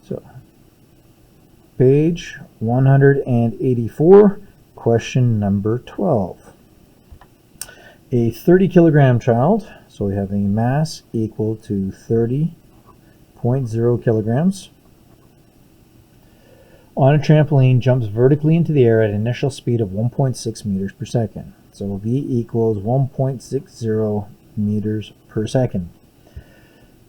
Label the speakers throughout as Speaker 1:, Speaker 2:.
Speaker 1: So, page 184, question number 12. A 30 kilogram child, so we have a mass equal to 30.0 kilograms, on a trampoline jumps vertically into the air at an initial speed of 1.6 meters per second. So V equals 1.60 meters per second.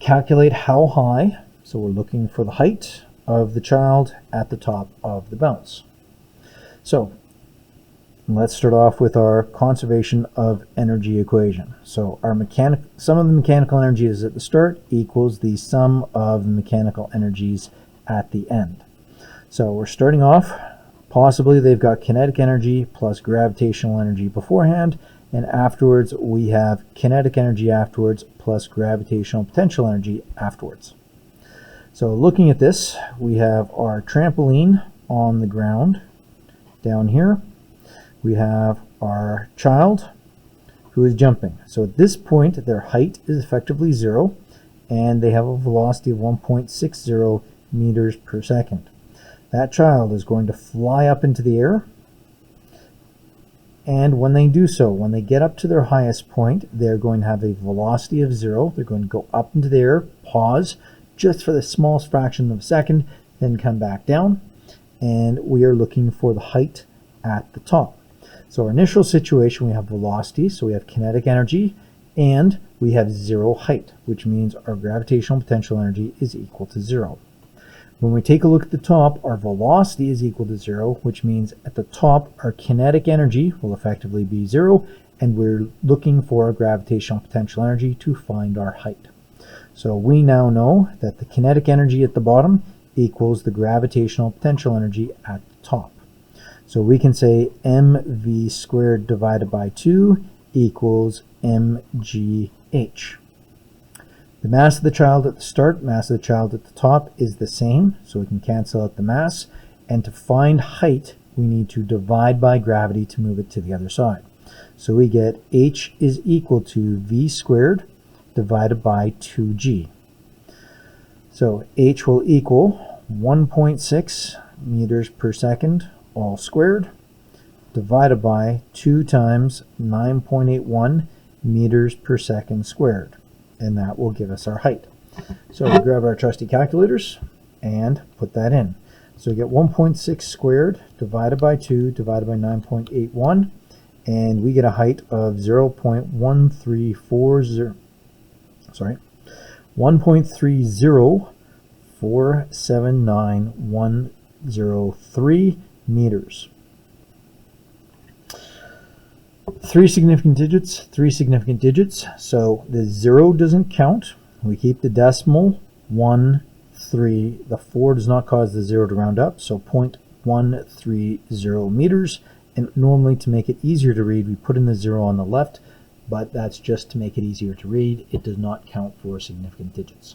Speaker 1: Calculate how high, so we're looking for the height of the child at the top of the bounce. So let's start off with our conservation of energy equation. So our sum of the mechanical energies at the start equals the sum of the mechanical energies at the end. So we're starting off, possibly they've got kinetic energy plus gravitational energy beforehand, and afterwards we have kinetic energy afterwards plus gravitational potential energy afterwards. So looking at this, we have our trampoline on the ground down here. We have our child who is jumping. So at this point, their height is effectively 0, and they have a velocity of 1.60 meters per second. That child is going to fly up into the air, and when they do so, when they get up to their highest point, they're going to have a velocity of 0. They're going to go up into the air, pause just for the smallest fraction of a second, then come back down, and we are looking for the height at the top. So our initial situation, we have velocity, so we have kinetic energy, and we have 0 height, which means our gravitational potential energy is equal to 0. When we take a look at the top, our velocity is equal to 0, which means at the top, our kinetic energy will effectively be 0, and we're looking for our gravitational potential energy to find our height. So we now know that the kinetic energy at the bottom equals the gravitational potential energy at the top. So we can say mv squared divided by 2 equals mgh. The mass of the child at the start, mass of the child at the top is the same, so we can cancel out the mass. And to find height, we need to divide by gravity to move it to the other side. So we get h is equal to v squared divided by 2g. So h will equal 1.6 meters per second all squared divided by 2 times 9.81 meters per second squared. And that will give us our height. So we grab our trusty calculators and put that in. So we get 1.6 squared divided by 2 divided by 9.81, and we get a height of 1.30479,103 meters. 3 significant digits, so the 0 doesn't count. We keep the decimal 1, 3. The 4 does not cause the 0 to round up, so 0.130 meters. And normally, to make it easier to read, we put in the 0 on the left, but that's just to make it easier to read. It does not count for significant digits.